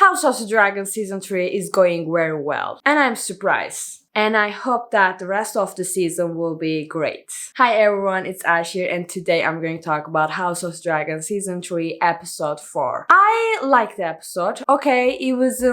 House of the Dragon Season 3 is going very well, and I'm surprised. And I hope that the rest of the season will be great. Hi everyone, it's Ash here, and today I'm going to talk about House of the Dragon Season 3 Episode 4. I liked the episode. Okay, it was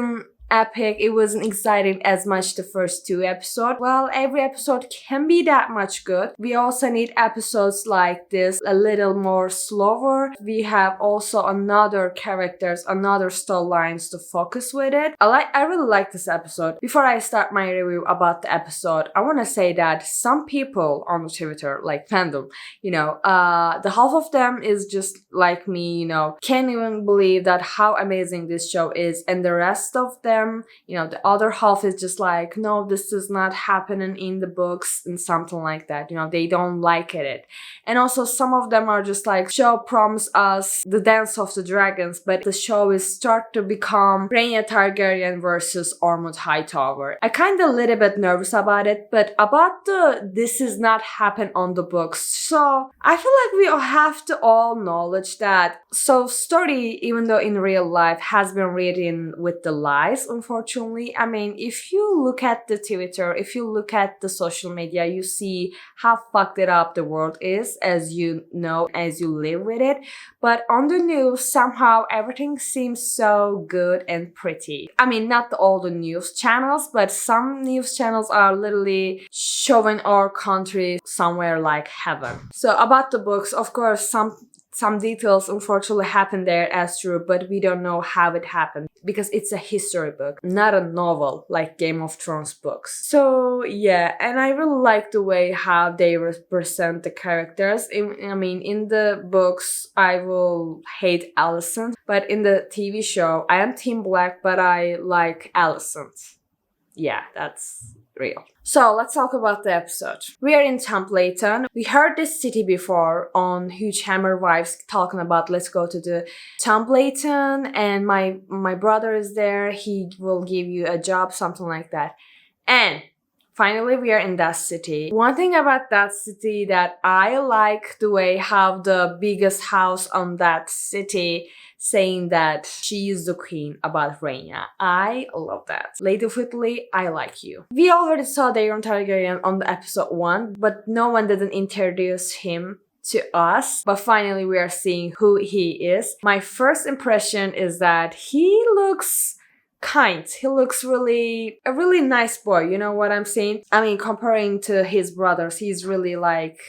epic, it wasn't exciting as much the first two episodes. Well, every episode can be that much good. We also need episodes like this a little more slower. We have also another characters, another storylines to focus with it. I really like this episode. Before I start my review about the episode, I want to say that some people on Twitter, like fandom, the half of them is just like me, can't even believe that how amazing this show is, and the rest of them, the other half is just like, no, this is not happening in the books and something like that. They don't like it. And also some of them are just like, show promised us the Dance of the Dragons, but the show is start to become Rhaenyra Targaryen versus Ormund Hightower. I kind of a little bit nervous about it, but about this is not happen on the books. So I feel like we all have to all acknowledge that. So story, even though in real life, has been written with the lies, unfortunately. I mean, if you look at the Twitter, if you look at the social media, you see how fucked it up the world is, as you know, as you live with it. But on the news, somehow everything seems so good and pretty. I mean, not all the news channels, but some news channels are literally showing our country somewhere like heaven. So about the books, of course, some details unfortunately happen there as true, but we don't know how it happened because it's a history book, not a novel like Game of Thrones books. So yeah, and I really like the way how they represent the characters. In the books, I will hate Alicent, but in the TV show, I am Team Black, but I like Alicent. Yeah, that's real. So let's talk about the episode. We are in Templeton. We heard this city before on Huge Hammer Wives talking about let's go to the Templeton, and my brother is there. He will give you a job, something like that. And finally, we are in that city. One thing about that city that I like the way how the biggest house on that city saying that she is the queen about Rhaenyra. I love that. Lady Whitley, I like you. We already saw Daeron Targaryen on the episode 1, but no one didn't introduce him to us. But finally, we are seeing who he is. My first impression is that he looks kind. He looks a really nice boy, you know what I'm saying? I mean, comparing to his brothers, he's really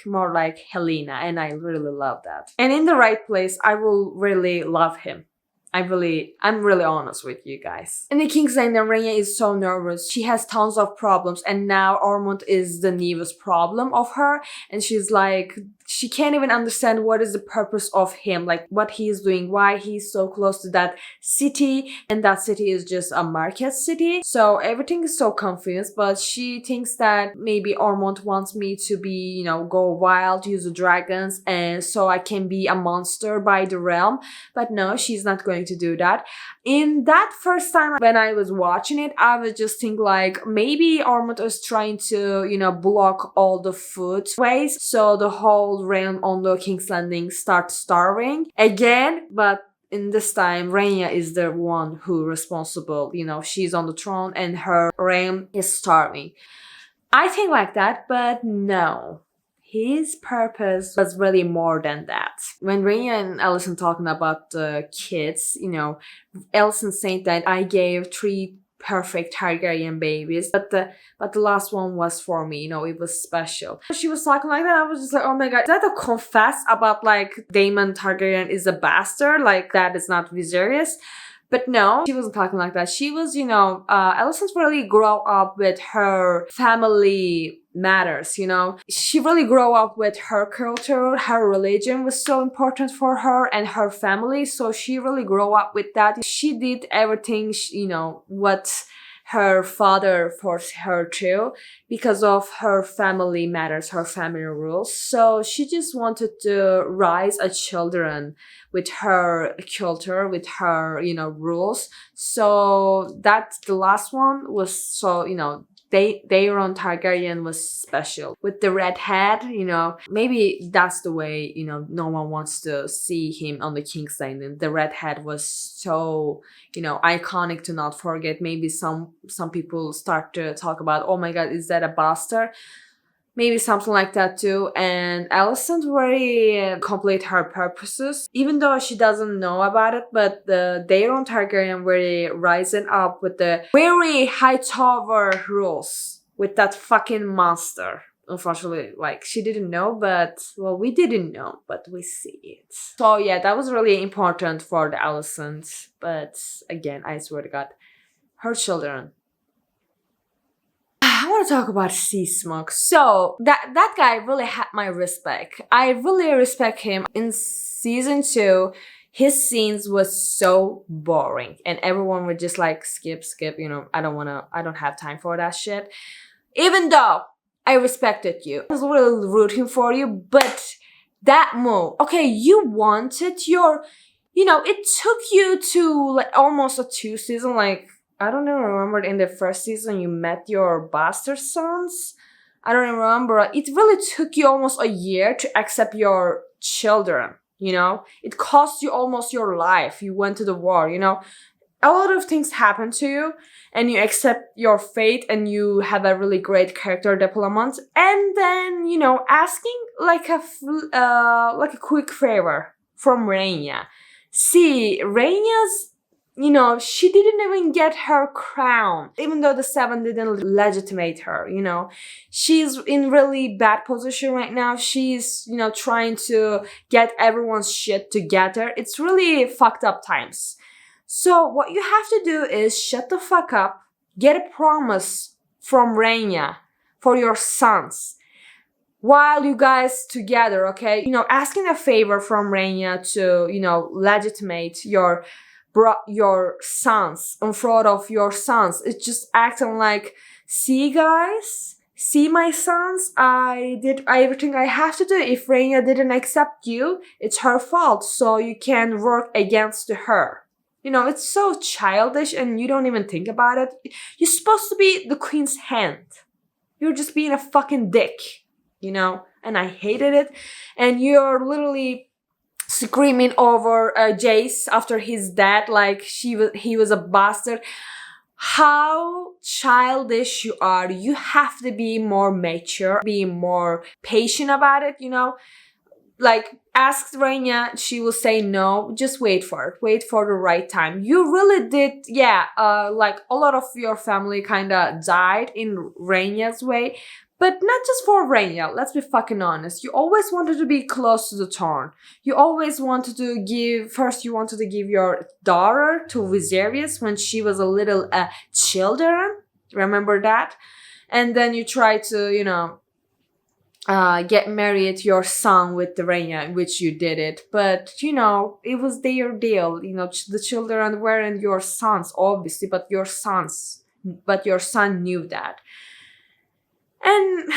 more like Helena, and I really love that. And in the right place, I will really love him. I'm really honest with you guys. In the King's Landing, Rhaenyra is so nervous. She has tons of problems, and now Ormund is the newest problem of her, and she's like, she can't even understand what is the purpose of him, like what he's doing, why he's so close to that city, and that city is just a market city. So everything is so confused, but she thinks that maybe Ormund wants me to be, go wild, use the dragons, and so I can be a monster by the realm. But no, she's not going to do that. In that first time when I was watching it, I was just thinking like maybe Ormund is trying to, block all the food ways, so the whole realm on the King's Landing starts starving again. But in this time, Rhaenyra is the one who responsible. She's on the throne and her realm is starving. I think like that, but no. His purpose was really more than that. When Rhaenyra and Alicent talking about the kids, Alicent saying that I gave 3 perfect Targaryen babies, but the last one was for me, it was special. She was talking like that, I was just like, oh my god, is that a confess about like Daemon Targaryen is a bastard? Like that is not Viserys? But no, she wasn't talking like that. She was, Alicent really grow up with her family matters, She really grew up with her culture, her religion was so important for her and her family. So she really grew up with that. She did everything, what her father forced her to because of her family matters, her family rules. So she just wanted to raise a children with her culture, with her, rules. So that's the last one was so, Daeron Targaryen was special. With the red hat, maybe that's the way, no one wants to see him on the King's Landing. The red hat was so, iconic to not forget. Maybe some people start to talk about, oh my god, is that a bastard? Maybe something like that too. And Alicent really complete her purposes, even though she doesn't know about it. But the Daeron Targaryen really rising up with the very Hightower rules with that fucking monster. Unfortunately, she didn't know, but well, we didn't know, but we see it. So yeah, that was really important for the Alicent. But again, I swear to God, her children. I want to talk about Sea Smoke. So that guy really had my respect. I really respect him. In season 2, his scenes was so boring, and everyone would just skip. I don't have time for that shit. Even though I respected you, I was really rooting for you, but that move, okay, you wanted your, it took you to almost a 2 season, I don't even remember in the first season you met your bastard sons. I don't even remember. It really took you almost a year to accept your children, It cost you almost your life. You went to the war, A lot of things happen to you and you accept your fate and you have a really great character development. And then, asking a quick favor from Rhaenyra. See, Rhaenyra's she didn't even get her crown, even though the 7 didn't legitimate her, She's in really bad position right now. She's, trying to get everyone's shit together. It's really fucked up times. So what you have to do is shut the fuck up, get a promise from Rhaenyra for your sons. While you guys together, okay? Asking a favor from Rhaenyra to, legitimate your sons in front of your sons. It's just acting like, see guys, see my sons, I did everything I have to do. If Rhaenyra didn't accept you, it's her fault, so you can work against her. It's so childish and you don't even think about it. You're supposed to be the queen's hand. You're just being a fucking dick, and I hated it. And you're literally screaming over Jace after his death, he was a bastard. How childish you are. You have to be more mature, be more patient about it, ask Rhaenyra, she will say no. Just wait for it. Wait for the right time. You really did, a lot of your family kinda died in Rhaenyra's way. But not just for Rhaenyra, let's be fucking honest. You always wanted to be close to the throne. You always wanted to you wanted to give your daughter to Viserys when she was a little children. Remember that? And then you tried to, get married your son with the Rhaenyra, which you did it. But, it was their deal. The children weren't your sons, obviously, but your son knew that. And,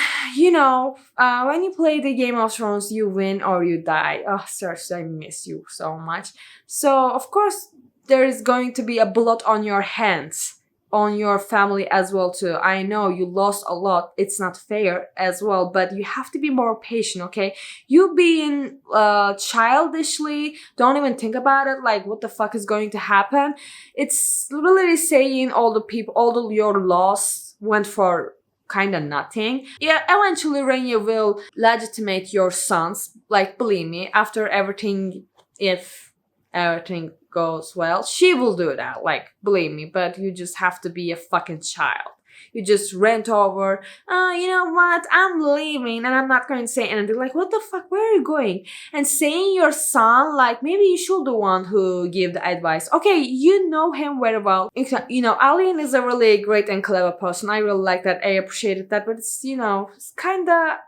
when you play the Game of Thrones, you win or you die. Oh, Cersei, I miss you so much. So, of course, there is going to be a blood on your hands, on your family as well, too. I know you lost a lot. It's not fair as well, but you have to be more patient, okay? You being childishly, don't even think about it, what the fuck is going to happen. It's literally saying all your loss went for kind of nothing. Yeah, eventually Rhaenyra will legitimate your sons, believe me, after everything, if everything goes well, she will do that, believe me, but you just have to be a fucking child. You just rant over, you know what, I'm leaving and I'm not going to say anything. What the fuck, where are you going? And saying your son, maybe you should the one who give the advice. Okay, you know him very well. Alien is a really great and clever person. I really like that. I appreciated that. But it's,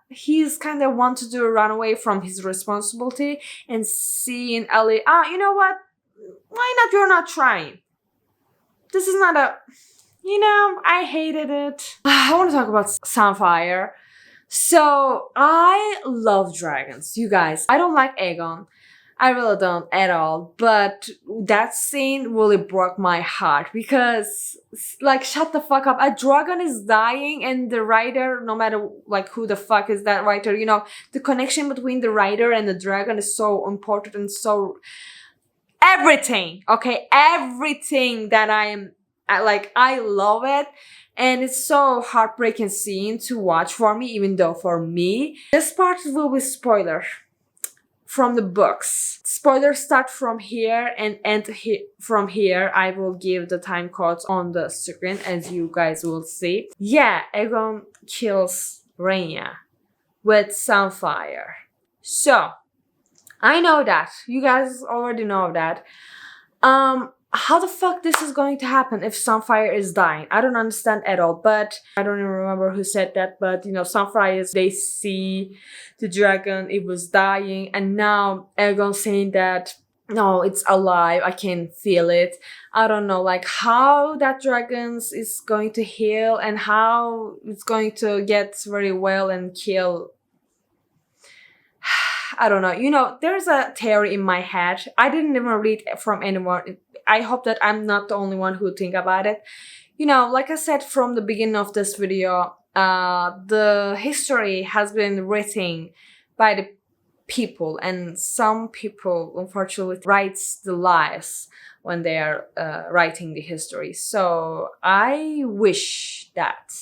he's kind of wanted to run away from his responsibility and seeing Ellie, you know what? Why not? You're not trying. This is not a... I hated it. I want to talk about Sunfyre. So, I love dragons. You guys, I don't like Aegon. I really don't at all. But that scene really broke my heart because, like, shut the fuck up. A dragon is dying, and the writer, no matter like who the fuck is that writer, you know, the connection between the writer and the dragon is so important and so everything. Okay, everything that I love it. And it's so heartbreaking scene to watch for me, even though for me, this part will be spoiler from the books. Spoilers start from here and end from here. I will give the time codes on the screen as you guys will see. Yeah, Aegon kills Rhaenyra with Sunfyre. So, I know that. You guys already know that. How the fuck this is going to happen if Sunfyre is dying? I don't understand at all, but I don't even remember who said that, but you know, Sunfyre is, they see the dragon, it was dying, and now Aegon saying that, no, it's alive, I can feel it. I don't know, like, how that dragon is going to heal and how it's going to get very well and kill. I don't know. You know, there's a theory in my head. I didn't even read from anyone. I hope that I'm not the only one who think about it. You know, like I said from the beginning of this video, the history has been written by the people, and some people unfortunately writes the lies when they are writing the history. So I wish that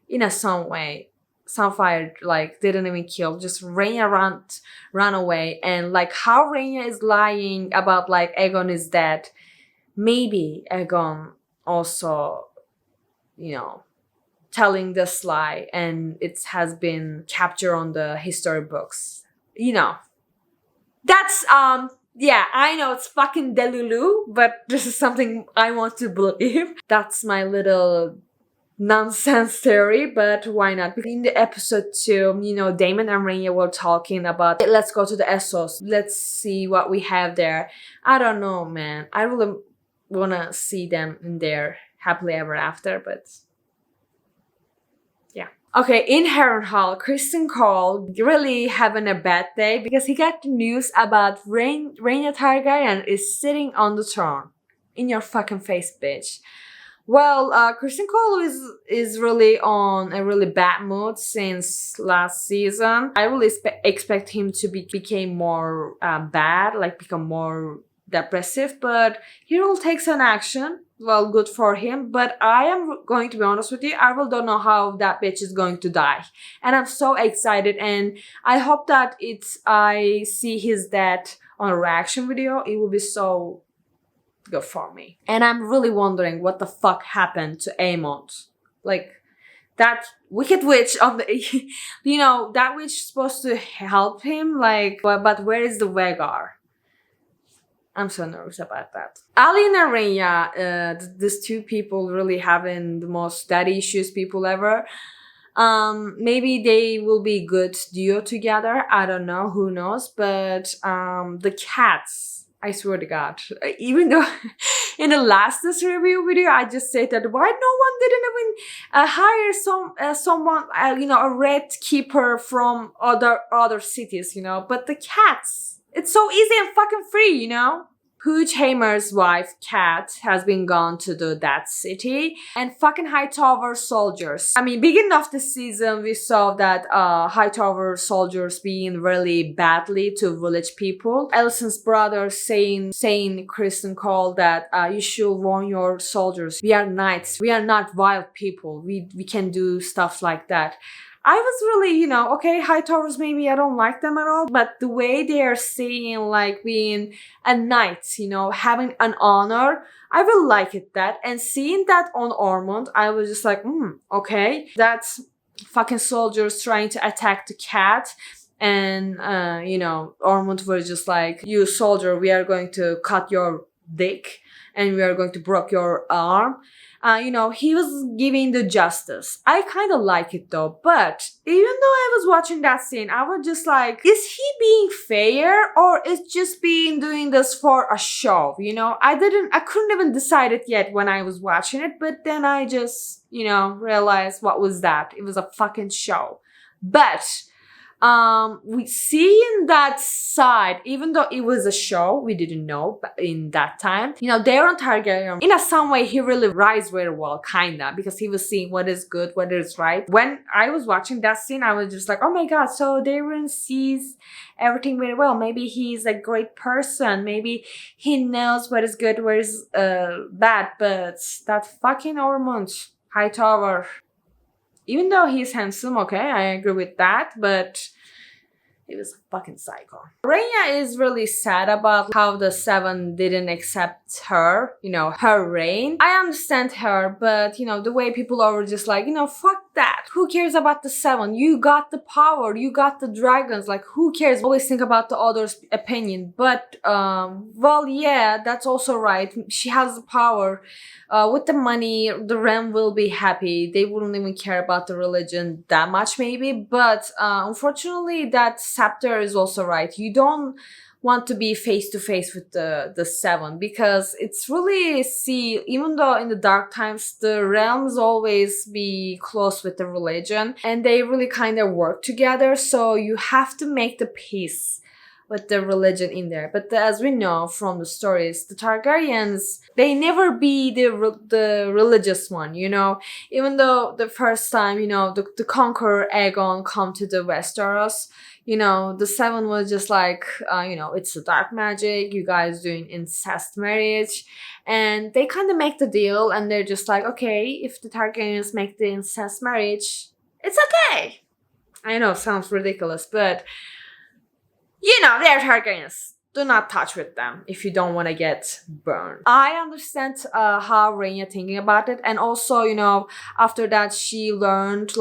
in some way Sunfyre like didn't even kill, just Rhaenyra ran away, and like how Rhaenyra is lying about like Aegon is dead. Maybe Aegon also, you know, telling this lie, and it has been captured on the history books. You know, that's yeah, I know it's fucking delulu, but this is something I want to believe. That's my little nonsense theory, but why not? In the episode 2, you know, Daemon and Rhaenyra were talking about, let's go to the Essos, let's see what we have there. I don't know, man. I really wanna see them in there happily ever after, but yeah. Okay, in Harrenhal, Criston Cole really having a bad day because he got the news about Rhaenyra Targaryen is sitting on the throne. In your fucking face, bitch. Well, Criston Cole is really on a really bad mood since last season. I really expect him to become more bad, like become more depressive, but he will take some action. Well, good for him, but I am going to be honest with you, I really don't know how that bitch is going to die. And I'm so excited, and I hope that I see his death on a reaction video. It will be so good for me. And I'm really wondering what the fuck happened to Aemond. Like, that wicked witch on the, you know, that witch is supposed to help him, like, but where is the Vhagar? I'm so nervous about that. Alicent and Rhaenyra, these two people really having the most daddy issues people ever. Maybe they will be good duo together. I don't know, who knows? But the cats, I swear to God, even though in the last this review video I just said that why no one didn't even hire someone, you know, a red keeper from other cities, you know. But the cats, it's so easy and fucking free, you know. Pooch Hamer's wife, Kat, has been gone to that city. And fucking Hightower soldiers. I mean, beginning of the season, we saw that Hightower soldiers being really badly to village people. Alicent's brother saying Criston Cole that you should warn your soldiers. We are knights. We are not wild people. We can do stuff like that. I was really, you know, okay, Hightowers, maybe I don't like them at all, but the way they are saying, like, being a knight, you know, having an honor, I really like it, that. And seeing that on Ormund, I was just like, okay, that's fucking soldiers trying to attack the cat. And, you know, Ormund was just like, you soldier, we are going to cut your dick and we are going to break your arm. You know, he was giving the justice. I kind of like it though, but even though I was watching that scene, I was just like, is he being fair or is just doing this for a show? You know, I couldn't even decide it yet when I was watching it, but then I just, you know, realized what was that? It was a fucking show. But We see in that side, even though it was a show, we didn't know in that time. You know, Daeron Targaryen, in a some way, he really rise very well, kinda, because he was seeing what is good, what is right. When I was watching that scene, I was just like, oh my god, so Daeron sees everything very well. Maybe he's a great person. Maybe he knows what is good, what is bad. But that fucking Ormund Hightower, even though he's handsome, okay, I agree with that, but he was a fucking psycho. Rhaenyra is really sad about how the Seven didn't accept her, you know, her reign. I understand her, but, you know, the way people are just like, you know, fuck that. Who cares about the Seven? You got the power, you got the dragons, like, who cares? Always think about the other's opinion. But, well, yeah, that's also right. She has the power. With the money, the realm will be happy. They wouldn't even care about the religion that much, maybe. But unfortunately, that scepter is also right. You don't want to be face to face with the Seven, because it's really, see, even though in the dark times the realms always be close with the religion and they really kind of work together. So you have to make the peace with the religion in there. But as we know from the stories, the Targaryens, they never be the religious one, you know. Even though the first time, you know, the conqueror Aegon come to the Westeros, you know, the Seven was just like, you know, it's a dark magic, you guys doing incest marriage. And they kind of make the deal and they're just like, okay, if the Targaryens make the incest marriage, it's okay. I know, sounds ridiculous, but you know, they're Targaryens. Do not touch with them if you don't want to get burned. I understand how Rhaenyra thinking about it, and also, you know, after that she learned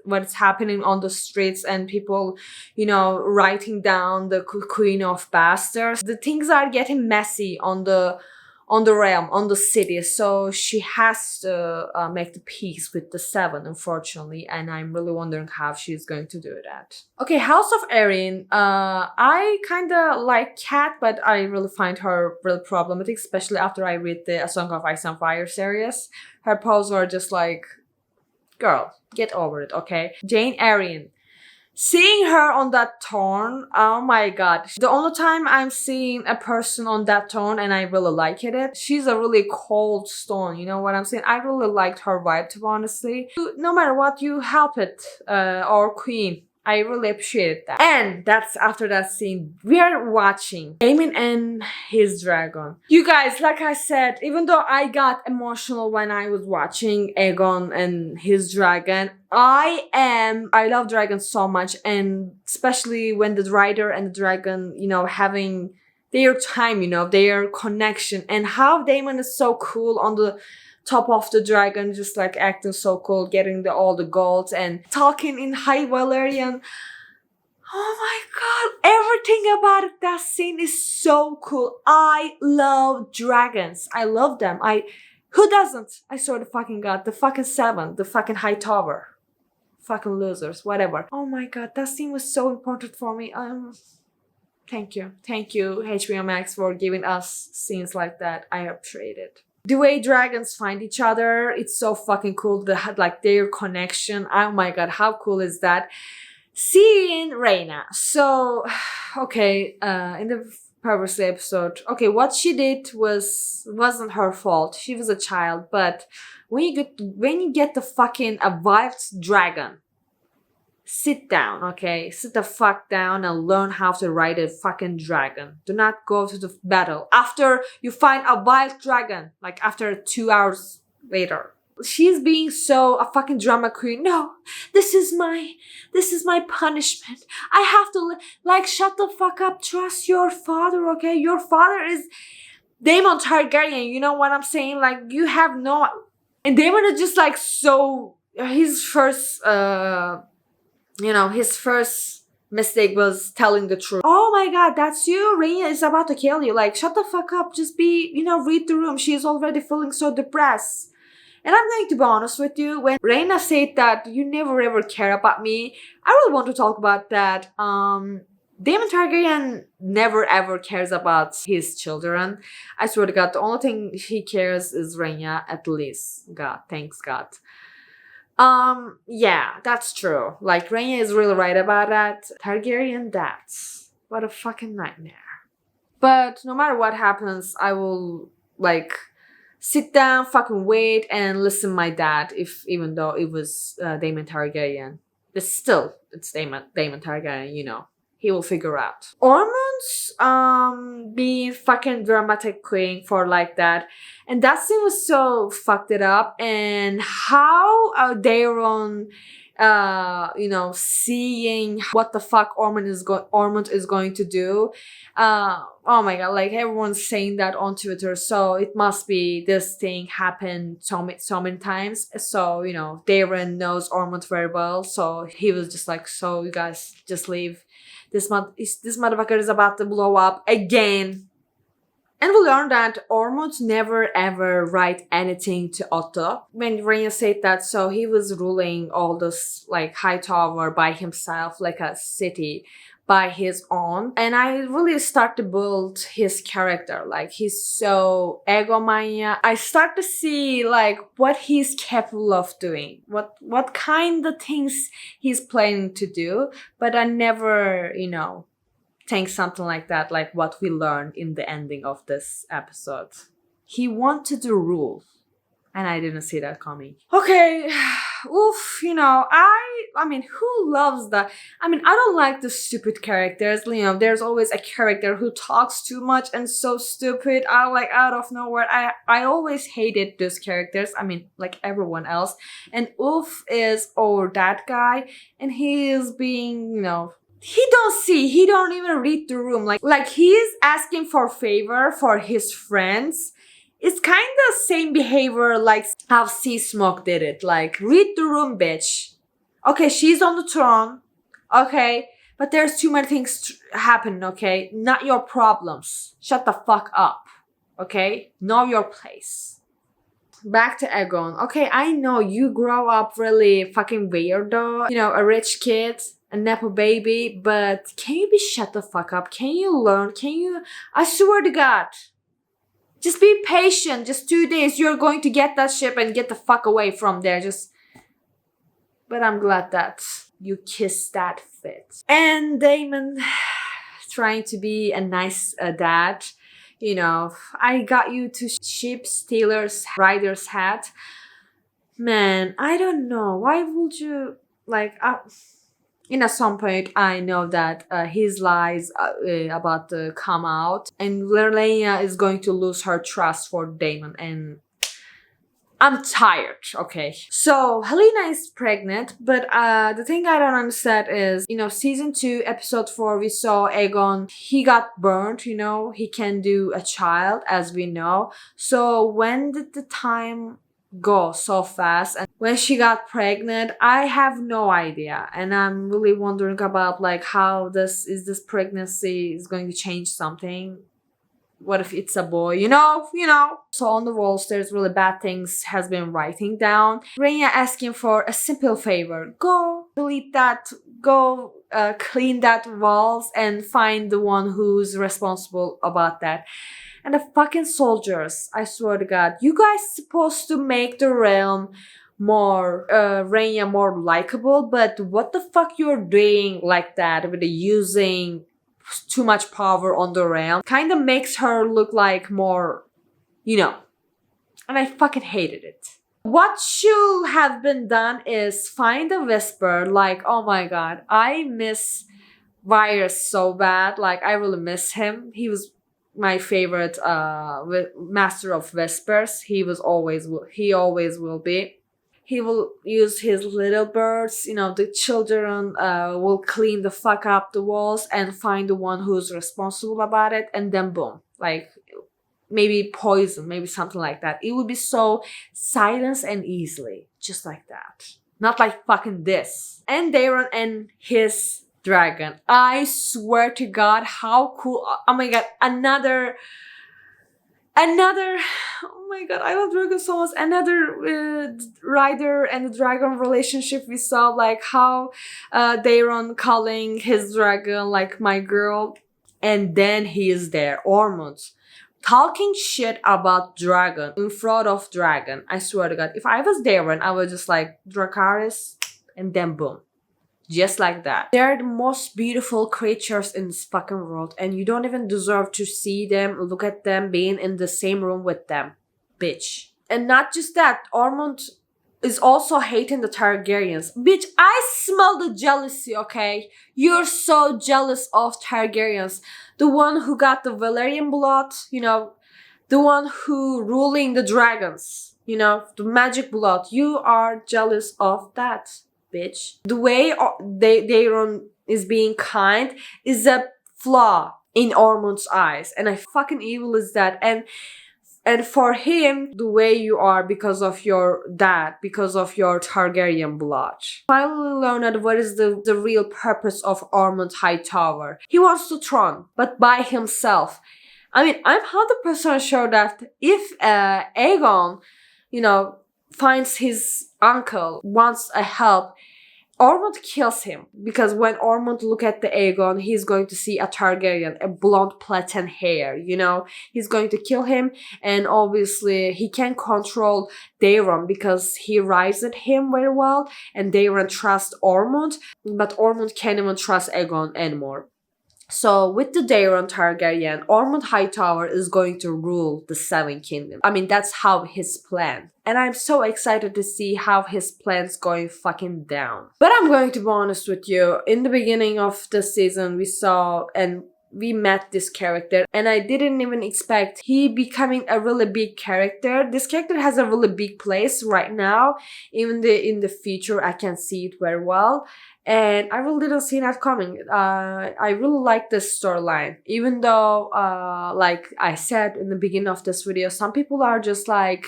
what's happening on the streets and people, you know, writing down the Queen of Bastards. The things are getting messy on the realm, on the city. So she has to make the peace with the Seven, unfortunately. And I'm really wondering how she's going to do that. Okay, House of Erin. I kind of like Kat, but I really find her really problematic, especially after I read the A Song of Ice and Fire series. Her posts were just like, girl, get over it, okay? Jane Arryn. Seeing her on that throne, oh my god. The only time I'm seeing a person on that throne and I really like it, she's a really cold stone, you know what I'm saying? I really liked her vibe, to be honestly. No matter what, you help it, our queen. I really appreciated that. And that's after that scene. We are watching Daemon and his dragon. You guys, like I said, even though I got emotional when I was watching Aegon and his dragon, I love dragons so much, and especially when the rider and the dragon, you know, having their time, you know, their connection, and how Daemon is so cool on the top of the dragon, just like acting so cool, getting all the gold and talking in High Valyrian. Oh my god, everything about it, that scene is so cool. I love dragons. I love them. Who doesn't? I swear to fucking god, the fucking Seven, the fucking Hightower. Fucking losers, whatever. Oh my god, that scene was so important for me. Thank you HBO Max for giving us scenes like that. I appreciate it. The way dragons find each other, it's so fucking cool. Like their connection. Oh my god, how cool is that? Seeing Rhaenyra. So, okay, in the previous episode, okay, what she did wasn't her fault. She was a child, but when you get the fucking a wild dragon, sit down, okay? Sit the fuck down and learn how to ride a fucking dragon. Do not go to the battle after you find a wild dragon, like after 2 hours later. She's being so a fucking drama queen. No, this is my punishment. I have to, like, shut the fuck up. Trust your father, okay? Your father is Daemon Targaryen. You know what I'm saying? Like, you have no... And Daemon is just like so... His first... You know, his first mistake was telling the truth. Oh my god, that's you? Rhaenyra is about to kill you. Like, shut the fuck up. Just be, you know, read the room. She's already feeling so depressed. And I'm going to be honest with you. When Rhaenyra said that you never ever care about me, I really want to talk about that. Daemon Targaryen never ever cares about his children. I swear to god, the only thing he cares is Rhaenyra, at least. God, thanks god. Yeah, that's true. Like, Rhaenyra is really right about that. Targaryen dads. What a fucking nightmare. But no matter what happens, I will, like, sit down, fucking wait, and listen my dad, if even though it was Daemon Targaryen. But still, it's Daemon Targaryen, you know. He will figure out. Ormond's being fucking dramatic queen for like that. And that scene was so fucked it up. And how Daeron seeing what the fuck Ormond is going to do. Oh my god, like everyone's saying that on Twitter, so it must be this thing happened so many times. So, Daeron knows Ormond very well, so he was just like, so you guys just leave. This motherfucker is about to blow up again. And we learned that Ormond never ever write anything to Otto. When Rhaenyra said that, so he was ruling all this like Hightower by himself, like a city by his own. And I really start to build his character. Like, he's so egomania. I start to see like what he's capable of doing, what kind of things he's planning to do. But I never, think something like that, like what we learned in the ending of this episode. He wanted to rule, and I didn't see that coming. Okay, oof, I mean, who loves that? I mean, I don't like the stupid characters. There's always a character who talks too much and so stupid. Out of nowhere. I always hated those characters. I mean, like everyone else. And Oof is that guy, and he is being, he don't even read the room. Like he's asking for favor for his friends. It's kind of same behavior like how Sea Smoke did it. Like, read the room, bitch. Okay, she's on the throne. Okay, but there's too many things happen, okay? Not your problems. Shut the fuck up. Okay? Know your place. Back to Aegon. Okay, I know you grow up really fucking weirdo. A rich kid. A nepo baby, but can you be shut the fuck up? Can you learn? I swear to God. Just be patient. Just 2 days. You're going to get that ship and get the fuck away from there. But I'm glad that you kissed that fit. And Daemon trying to be a nice dad. I got you to sheep stealer's rider's hat. Man, I don't know. Why would you at some point, I know that his lies about to come out, and Rhaenyra is going to lose her trust for Daemon, and I'm tired, okay? So, Helena is pregnant, but the thing I don't understand is, season 2, episode 4, we saw Aegon, he got burned, he can do a child, as we know. So, when did the time go so fast? And when she got pregnant, I have no idea, and I'm really wondering about like how this pregnancy is going to change something. What if it's a boy? So on the walls there's really bad things has been writing down. Rhaenyra asking for a simple favor: go delete that, go clean that walls and find the one who's responsible about that. And the fucking soldiers, I swear to God, you guys supposed to make the realm more, Rhaenyra more likable, but what the fuck you're doing like that with the using too much power on the realm kind of makes her look like more, and I fucking hated it. What should have been done is find a whisper, like, oh my God, I miss Virus so bad, like I really miss him. He was my favorite master of whispers. He always will be. He will use his little birds, the children will clean the fuck up the walls and find the one who's responsible about it, and then boom, like maybe poison, maybe something like that. It would be so silenced and easily, just like that. Not like fucking this. And Daeron and his dragon. I swear to God, how cool. Oh my God, another, oh my God, I love dragon so much. Another rider and dragon relationship we saw, like how Daeron calling his dragon like my girl, and then he is there, Ormond. talking shit about dragon in front of dragon. I swear to God, if I was Daemon, I was just like Dracarys, and then boom. Just like that. They're the most beautiful creatures in this fucking world, and you don't even deserve to see them, look at them, being in the same room with them. Bitch. And not just that, Ormond is also hating the Targaryens. Bitch, I smell the jealousy, okay? You're so jealous of Targaryens. The one who got the Valyrian blood, you know, the one who ruling the dragons, you know, the magic blood. You are jealous of that, bitch. The way Daeron is being kind is a flaw in Ormond's eyes. And I fucking evil is that. And for him, the way you are because of your dad, because of your Targaryen blood. Finally learn that what is the real purpose of Ormund Hightower. He wants the throne, but by himself. I mean, I'm 100% sure that if Aegon, you know, finds his uncle, wants a help, Ormond kills him, because when Ormond look at the Aegon, he's going to see a Targaryen, a blonde plaited hair, you know. He's going to kill him, and obviously he can control Daeron because he raised him very well, and Daeron trusts Ormond, but Ormond can't even trust Aegon anymore. So with the Daeron Targaryen, Ormund Hightower is going to rule the Seven Kingdoms. I mean, that's how his plan. And I'm so excited to see how his plan's going fucking down. But I'm going to be honest with you. In the beginning of the season, we saw and we met this character, and I didn't even expect he becoming a really big character. This character has a really big place right now. Even in the future, I can see it very well. And I really didn't see that coming. I really like this storyline. Even though, like I said in the beginning of this video, some people are just like,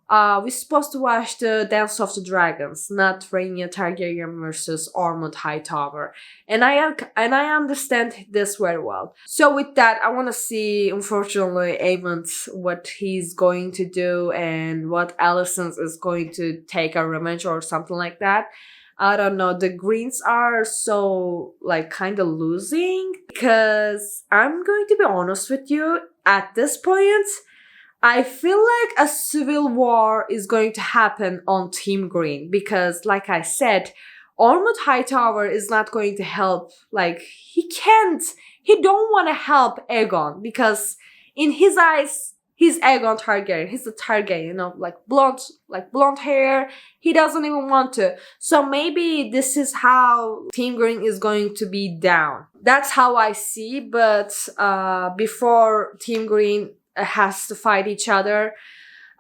we're supposed to watch the Dance of the Dragons, not Rhaenyra Targaryen versus Ormund Hightower. And I understand this very well. So with that, I want to see, unfortunately, Aemond, what he's going to do and what Alicent is going to take a revenge or something like that. I don't know, the Greens are so, like, kind of losing, because I'm going to be honest with you, at this point, I feel like a civil war is going to happen on Team Green, because, like I said, Ormund Hightower is not going to help, like, he don't want to help Aegon, because in his eyes, he's Aegon Targaryen. He's a Targaryen, you know, like blonde hair. He doesn't even want to. So maybe this is how Team Green is going to be down. That's how I see. But before Team Green has to fight each other,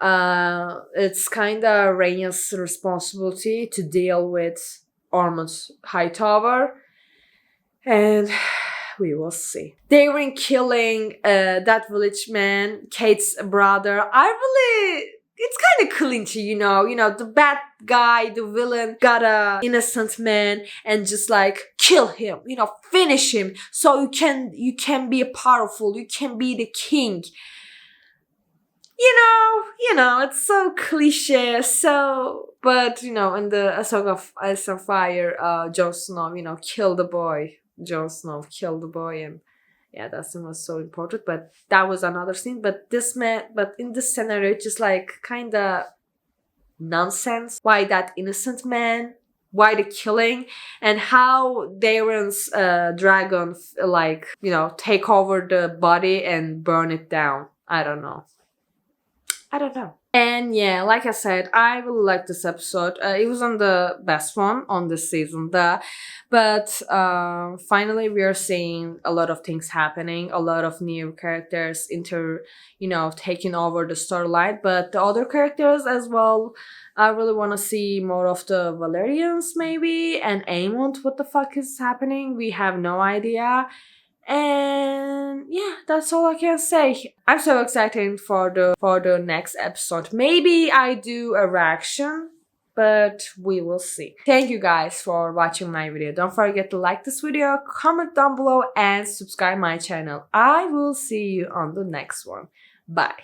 it's kind of Rhaenyra's responsibility to deal with Ormund Hightower. And we will see. Daeron killing that village man, Kate's brother. It's kind of clingy, you know, the bad guy, the villain, got a innocent man and just like kill him, you know, finish him, so you can be powerful, you can be the king. You know, it's so cliche. So, but you know, in the Song of Ice and Fire, Jon Snow, you know, kill the boy. Jon Snow killed the boy, and yeah, that scene was so important. But that was another scene. But in this scenario, it's just like kind of nonsense. Why that innocent man? Why the killing? And how Daeron's dragon, like, you know, take over the body and burn it down. I don't know. And yeah, like I said, I really like this episode. It wasn't the best one on this season, but finally we are seeing a lot of things happening, a lot of new characters taking over the storyline. But the other characters as well, I really want to see more of the Valyrians maybe, and Aemond. What the fuck is happening? We have no idea. And yeah, that's all I can say. I'm so excited for the next episode. Maybe I do a reaction, but we will see. Thank you guys for watching my video. Don't forget to like this video, comment down below, and subscribe my channel. I will see you on the next one. Bye.